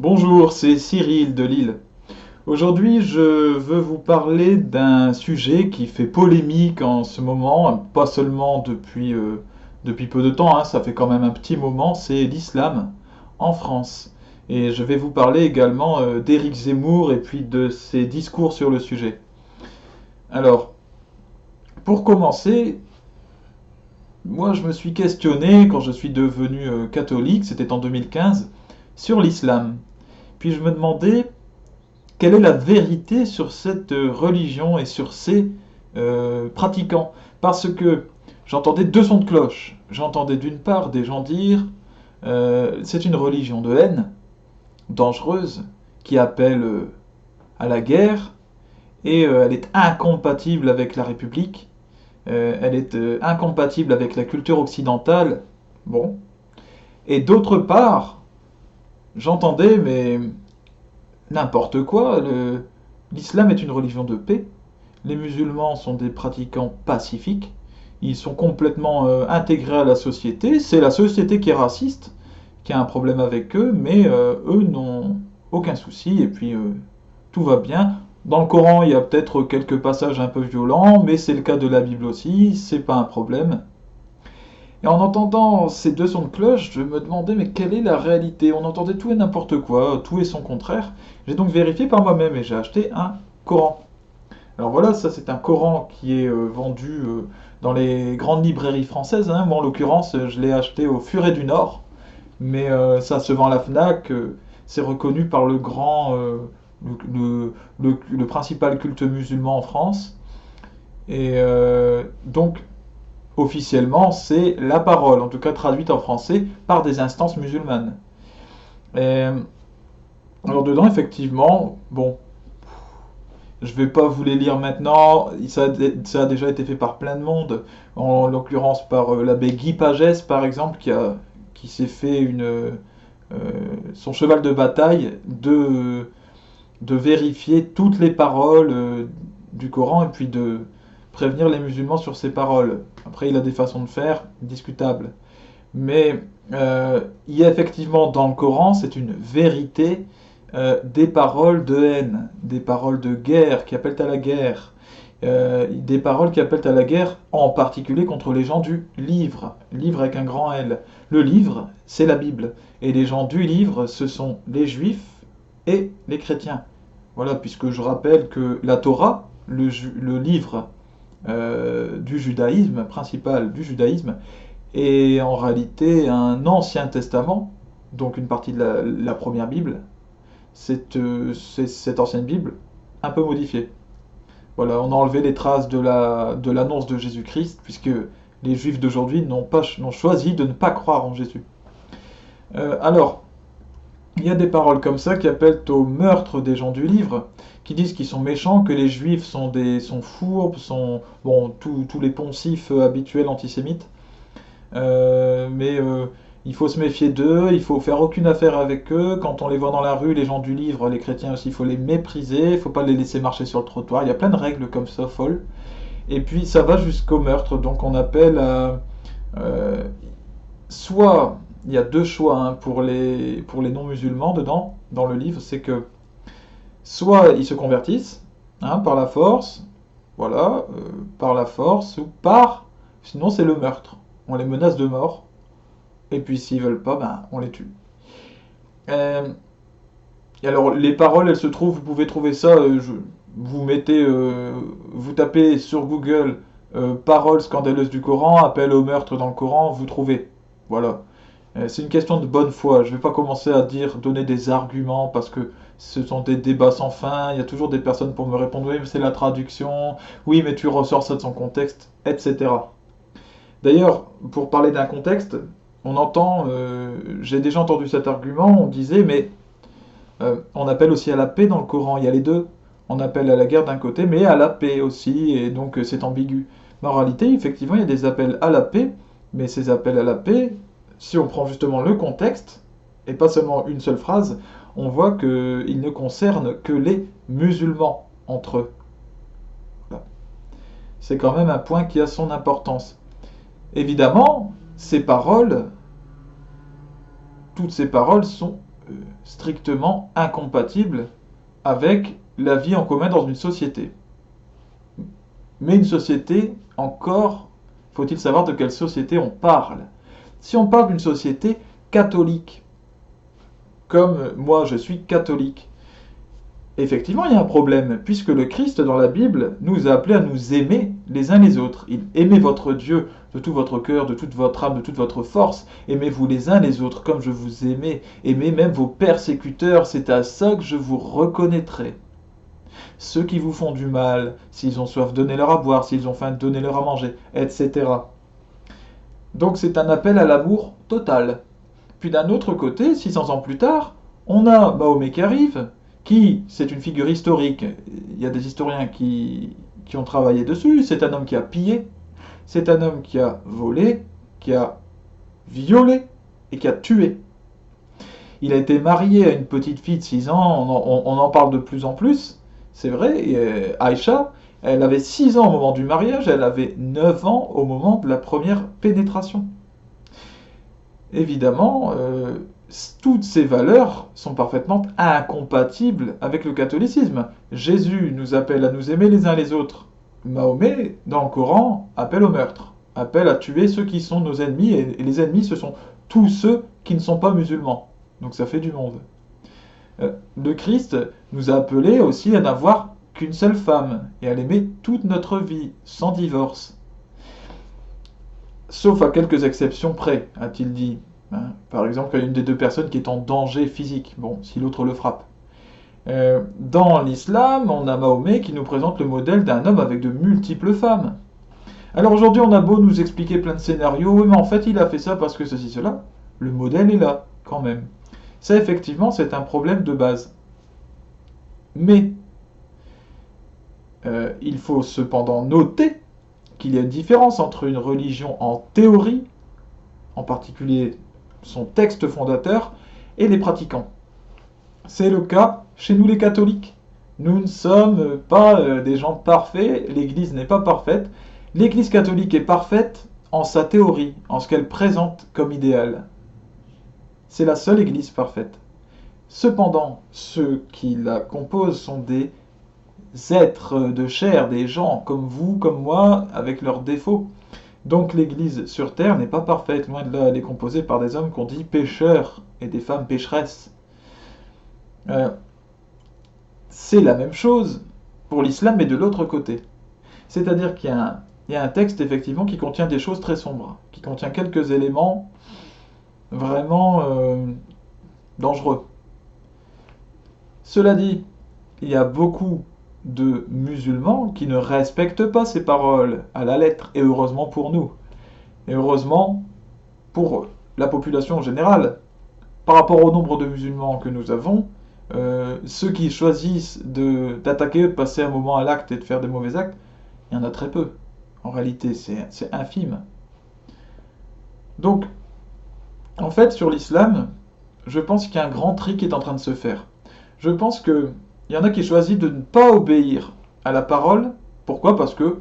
Bonjour, c'est Cyril de Lille. Aujourd'hui, je veux vous parler d'un sujet qui fait polémique en ce moment, pas seulement depuis peu de temps, hein, ça fait quand même un petit moment, c'est l'islam en France. Et je vais vous parler également d'Éric Zemmour et puis de ses discours sur le sujet. Alors, pour commencer, moi je me suis questionné quand je suis devenu catholique, c'était en 2015, sur l'islam. Puis je me demandais quelle est la vérité sur cette religion et sur ses pratiquants. Parce que j'entendais deux sons de cloche. J'entendais d'une part des gens dire c'est une religion de haine, dangereuse, qui appelle à la guerre, et elle est incompatible avec la République, elle est incompatible avec la culture occidentale. Bon. Et d'autre part, j'entendais, mais n'importe quoi, l'islam est une religion de paix. Les musulmans sont des pratiquants pacifiques. Ils sont complètement intégrés à la société. C'est la société qui est raciste, qui a un problème avec eux, mais eux n'ont aucun souci et puis tout va bien. Dans le Coran, il y a peut-être quelques passages un peu violents, mais c'est le cas de la Bible aussi, c'est pas un problème. Et en entendant ces deux sons de cloche, je me demandais mais quelle est la réalité? On entendait tout et n'importe quoi, tout et son contraire. J'ai donc vérifié par moi-même et j'ai acheté un Coran. Alors voilà, ça c'est un Coran qui est vendu dans les grandes librairies françaises, hein. Moi en l'occurrence, je l'ai acheté au Furet du Nord, mais ça se vend à la Fnac. C'est reconnu par le grand, le principal culte musulman en France. Et donc officiellement, c'est la parole, en tout cas traduite en français par des instances musulmanes. Et, alors dedans, effectivement, bon, je vais pas vous les lire maintenant, ça a déjà été fait par plein de monde, en l'occurrence par l'abbé Guy Pagès, par exemple, qui s'est fait son cheval de bataille de vérifier toutes les paroles du Coran et puis de prévenir les musulmans sur ces paroles. Après, il a des façons de faire discutables. Mais il y a effectivement dans le Coran, c'est une vérité, des paroles de haine, des paroles de guerre qui appellent à la guerre, des paroles qui appellent à la guerre en particulier contre les gens du livre, livre avec un grand L. Le livre, c'est la Bible. Et les gens du livre, ce sont les juifs et les chrétiens. Voilà, puisque je rappelle que la Torah, le livre du judaïsme, principal du judaïsme, est en réalité un ancien testament, donc une partie de la première Bible, c'est cette ancienne Bible un peu modifiée. Voilà, on a enlevé les traces de l'annonce de Jésus-Christ, puisque les juifs d'aujourd'hui n'ont choisi de ne pas croire en Jésus. Alors, il y a des paroles comme ça qui appellent au meurtre des gens du livre, qui disent qu'ils sont méchants, que les juifs sont fourbes, sont bon, tous les poncifs habituels antisémites. Mais il faut se méfier d'eux, il faut faire aucune affaire avec eux. Quand on les voit dans la rue, les gens du livre, les chrétiens aussi, il faut les mépriser, il faut pas les laisser marcher sur le trottoir. Il y a plein de règles comme ça, folles. Et puis ça va jusqu'au meurtre, donc on appelle à... euh, soit, il y a deux choix hein, pour les non-musulmans dedans, dans le livre, c'est que soit ils se convertissent hein, par la force, voilà, par la force, ou sinon c'est le meurtre. On les menace de mort, et puis s'ils veulent pas, ben on les tue. Euh, et alors les paroles, elles se trouvent, vous pouvez trouver ça, vous mettez, vous tapez sur Google paroles scandaleuses du Coran, appel au meurtre dans le Coran, vous trouvez. Voilà. C'est une question de bonne foi. Je ne vais pas commencer à donner des arguments parce que ce sont des débats sans fin. Il y a toujours des personnes pour me répondre, oui, mais c'est la traduction, oui, mais tu ressors ça de son contexte, etc. D'ailleurs, pour parler d'un contexte, j'ai déjà entendu cet argument, on disait, mais on appelle aussi à la paix dans le Coran, il y a les deux. On appelle à la guerre d'un côté, mais à la paix aussi, et donc c'est ambigu. Mais en réalité, effectivement, il y a des appels à la paix, mais ces appels à la paix, si on prend justement le contexte, et pas seulement une seule phrase, on voit qu'ils ne concernent que les musulmans entre eux. Voilà. C'est quand même un point qui a son importance. Évidemment, toutes ces paroles sont strictement incompatible avec la vie en commun dans une société. Mais une société, encore, faut-il savoir de quelle société on parle. Si on parle d'une société catholique, comme moi je suis catholique, effectivement il y a un problème, puisque le Christ dans la Bible nous a appelés à nous aimer les uns les autres. Aimez votre Dieu de tout votre cœur, de toute votre âme, de toute votre force. Aimez-vous les uns les autres comme je vous aimais. Aimez même vos persécuteurs, c'est à ça que je vous reconnaîtrai. Ceux qui vous font du mal, s'ils ont soif, donnez-leur à boire, s'ils ont faim, donnez-leur à manger, etc. Donc c'est un appel à l'amour total. Puis d'un autre côté, 600 ans plus tard, on a Mahomet qui arrive, qui, c'est une figure historique, il y a des historiens qui ont travaillé dessus, c'est un homme qui a pillé, c'est un homme qui a volé, qui a violé et qui a tué. Il a été marié à une petite fille de 6 ans, on en parle de plus en plus, c'est vrai, et Aïcha, elle avait 6 ans au moment du mariage, elle avait 9 ans au moment de la première pénétration. Évidemment, toutes ces valeurs sont parfaitement incompatibles avec le catholicisme. Jésus nous appelle à nous aimer les uns les autres. Mahomet, dans le Coran, appelle au meurtre, appelle à tuer ceux qui sont nos ennemis, et les ennemis, ce sont tous ceux qui ne sont pas musulmans. Donc ça fait du monde. Le Christ nous a appelés aussi à n'avoir qu'une seule femme, et à l'aimer toute notre vie, sans divorce. Sauf à quelques exceptions près, a-t-il dit. Par exemple, il y a une des deux personnes qui est en danger physique, bon, si l'autre le frappe. Dans l'islam, on a Mahomet qui nous présente le modèle d'un homme avec de multiples femmes. Alors aujourd'hui, on a beau nous expliquer plein de scénarios, mais en fait, il a fait ça parce que ceci, cela. Le modèle est là, quand même. Ça, effectivement, c'est un problème de base. Mais, il faut cependant noter qu'il y a une différence entre une religion en théorie, en particulier son texte fondateur, et les pratiquants. C'est le cas chez nous les catholiques. Nous ne sommes pas des gens parfaits, l'Église n'est pas parfaite. L'Église catholique est parfaite en sa théorie, en ce qu'elle présente comme idéal. C'est la seule Église parfaite. Cependant, ceux qui la composent sont des êtres de chair, des gens comme vous, comme moi, avec leurs défauts. Donc l'Église sur terre n'est pas parfaite, loin de là, elle est composée par des hommes qu'on dit pécheurs et des femmes pécheresses. C'est la même chose pour l'islam, mais de l'autre côté. C'est-à-dire qu'il y a un texte effectivement qui contient des choses très sombres, qui contient quelques éléments vraiment dangereux. Cela dit, il y a beaucoup de musulmans qui ne respectent pas ces paroles à la lettre, et heureusement pour nous, et heureusement pour la population générale. Par rapport au nombre de musulmans que nous avons, ceux qui choisissent d'attaquer, de passer un moment à l'acte et de faire des mauvais actes, il y en a très peu. En réalité, c'est infime. Donc, en fait, sur l'islam, je pense qu'il y a un grand tri qui est en train de se faire. Je pense qu'il y en a qui choisissent de ne pas obéir à la parole. Pourquoi? Parce que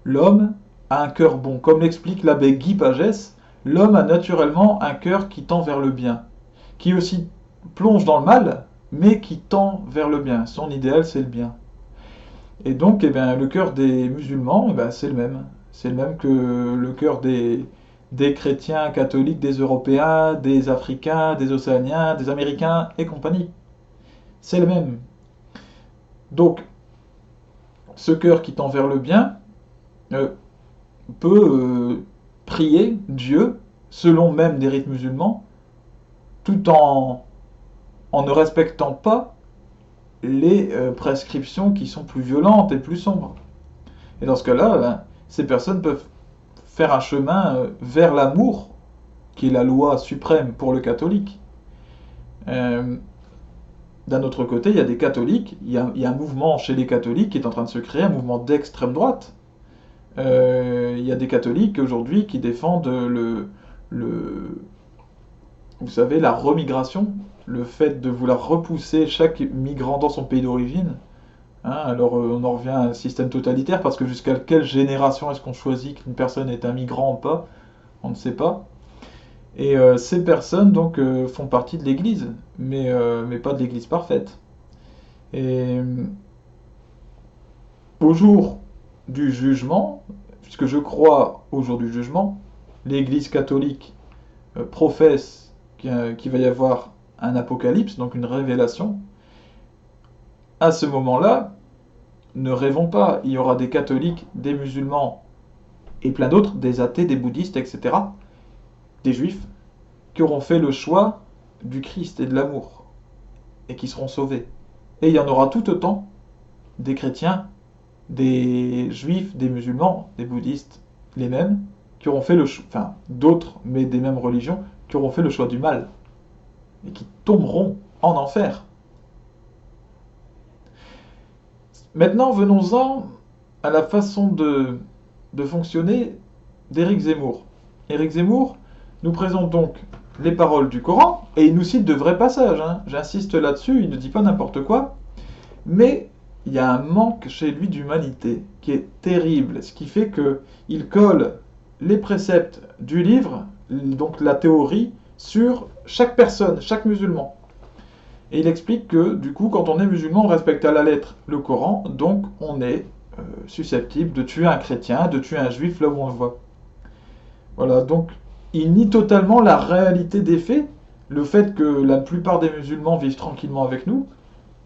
l'homme a un cœur bon. Comme l'explique l'abbé Guy Pagès, l'homme a naturellement un cœur qui tend vers le bien, qui aussi plonge dans le mal, mais qui tend vers le bien. Son idéal, c'est le bien. Et donc, eh bien, le cœur des musulmans, eh bien, c'est le même. C'est le même que le cœur des chrétiens catholiques, des Européens, des Africains, des Océaniens, des Américains et compagnie. C'est le même. Donc, ce cœur qui tend vers le bien peut prier Dieu, selon même des rites musulmans, tout en ne respectant pas les prescriptions qui sont plus violentes et plus sombres. Et dans ce cas-là, ces personnes peuvent faire un chemin vers l'amour, qui est la loi suprême pour le catholique. D'un autre côté, il y a des catholiques, il y a un mouvement chez les catholiques qui est en train de se créer, un mouvement d'extrême droite. Il y a des catholiques aujourd'hui qui défendent vous savez, la remigration, le fait de vouloir repousser chaque migrant dans son pays d'origine. Alors on en revient à un système totalitaire, parce que jusqu'à quelle génération est-ce qu'on choisit qu'une personne est un migrant ou pas? On ne sait pas. Et ces personnes donc font partie de l'Église, mais pas de l'Église parfaite. Et au jour du jugement, puisque je crois au jour du jugement, l'Église catholique professe qu'il va y avoir un apocalypse, donc une révélation. À ce moment-là, ne rêvons pas, il y aura des catholiques, des musulmans et plein d'autres, des athées, des bouddhistes, etc., des juifs, qui auront fait le choix du Christ et de l'amour, et qui seront sauvés. Et il y en aura tout autant des chrétiens, des juifs, des musulmans, des bouddhistes, les mêmes, qui auront fait le choix, enfin d'autres, mais des mêmes religions, qui auront fait le choix du mal, et qui tomberont en enfer. Maintenant, venons-en à la façon de fonctionner d'Éric Zemmour. Éric Zemmour nous présente donc les paroles du Coran, et il nous cite de vrais passages, hein. J'insiste là-dessus, il ne dit pas n'importe quoi, mais il y a un manque chez lui d'humanité qui est terrible, ce qui fait qu'il colle les préceptes du livre, donc la théorie, sur chaque personne, chaque musulman. Et il explique que, du coup, quand on est musulman, on respecte à la lettre le Coran, donc on est susceptible de tuer un chrétien, de tuer un juif là où on le voit. Voilà, donc il nie totalement la réalité des faits, le fait que la plupart des musulmans vivent tranquillement avec nous,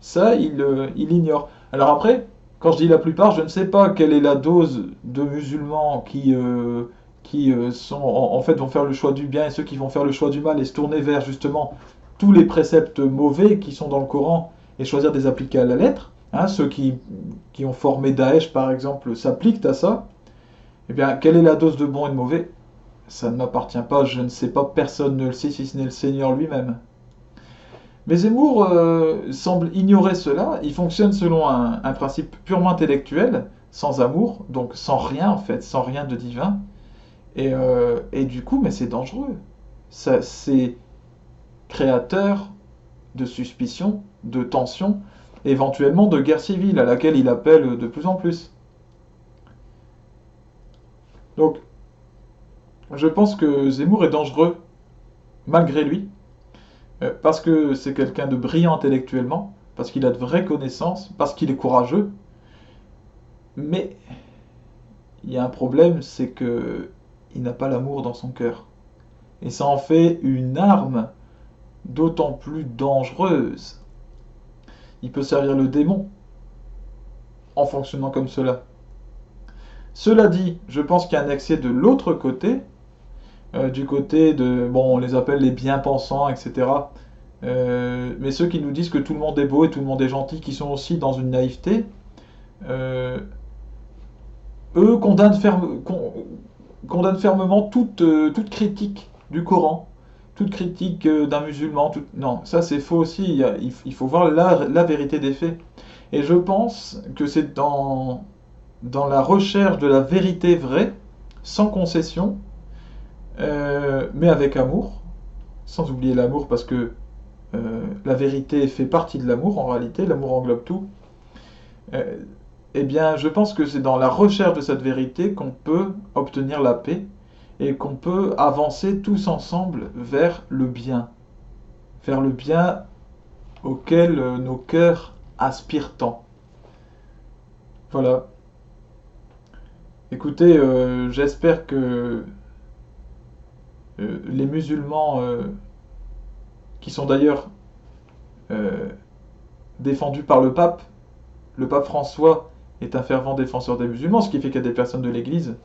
ça il ignore. Alors après, quand je dis la plupart, je ne sais pas quelle est la dose de musulmans qui sont, en fait vont faire le choix du bien et ceux qui vont faire le choix du mal et se tourner vers justement tous les préceptes mauvais qui sont dans le Coran et choisir de les appliquer à la lettre. Hein, ceux qui ont formé Daesh par exemple s'appliquent à ça. Eh bien, quelle est la dose de bon et de mauvais? Ça ne m'appartient pas, je ne sais pas, personne ne le sait si ce n'est le Seigneur lui-même. Mais Zemmour semble ignorer cela, il fonctionne selon un principe purement intellectuel, sans amour, donc sans rien en fait, sans rien de divin. Et du coup, mais c'est dangereux. Ça, c'est créateur de suspicion, de tension, éventuellement de guerre civile à laquelle il appelle de plus en plus. Donc, je pense que Zemmour est dangereux malgré lui, parce que c'est quelqu'un de brillant intellectuellement, parce qu'il a de vraies connaissances, parce qu'il est courageux, mais il y a un problème, c'est que il n'a pas l'amour dans son cœur. Et ça en fait une arme d'autant plus dangereuse. Il peut servir le démon en fonctionnant comme cela. Cela dit, je pense qu'il y a un excès de l'autre côté, du côté de, bon, on les appelle les bien-pensants, etc. Mais ceux qui nous disent que tout le monde est beau et tout le monde est gentil, qui sont aussi dans une naïveté, euh, eux condamnent fermement toute critique du Coran, toute critique d'un musulman. Non, ça c'est faux aussi. Il faut voir la vérité des faits. Et je pense que c'est dans la recherche de la vérité vraie, sans concession, mais avec amour, sans oublier l'amour parce que la vérité fait partie de l'amour en réalité, l'amour englobe tout. Euh, eh bien, je pense que c'est dans la recherche de cette vérité qu'on peut obtenir la paix et qu'on peut avancer tous ensemble vers le bien auquel nos cœurs aspirent tant. Voilà. Écoutez, j'espère que les musulmans, qui sont d'ailleurs euh, défendus par le pape François est un fervent défenseur des musulmans, ce qui fait qu'il y a des personnes de l'Église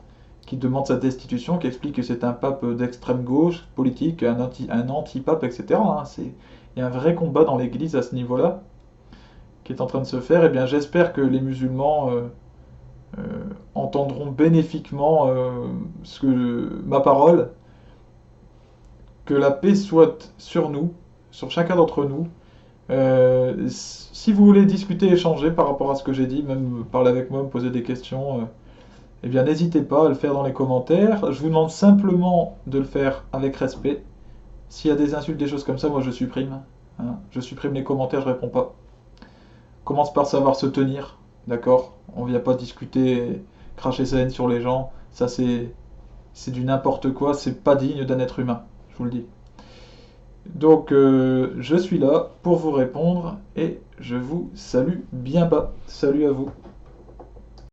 qui demandent sa destitution, qui expliquent que c'est un pape d'extrême gauche, politique, un anti-pape, etc. Hein. Il y a un vrai combat dans l'Église à ce niveau-là qui est en train de se faire. Et bien j'espère que les musulmans euh, entendront bénéfiquement ma parole, que la paix soit sur nous, sur chacun d'entre nous. Si vous voulez discuter, échanger par rapport à ce que j'ai dit, même parler avec moi, me poser des questions, eh bien n'hésitez pas à le faire dans les commentaires. Je vous demande simplement de le faire avec respect. S'il y a des insultes, des choses comme ça, moi je supprime. Hein. Je supprime les commentaires, je réponds pas. Commence par savoir se tenir, d'accord? On vient pas discuter, cracher sa haine sur les gens. Ça c'est du n'importe quoi, c'est pas digne d'un être humain. je vous le dis. Donc, je suis là pour vous répondre et je vous salue bien bas. Salut à vous.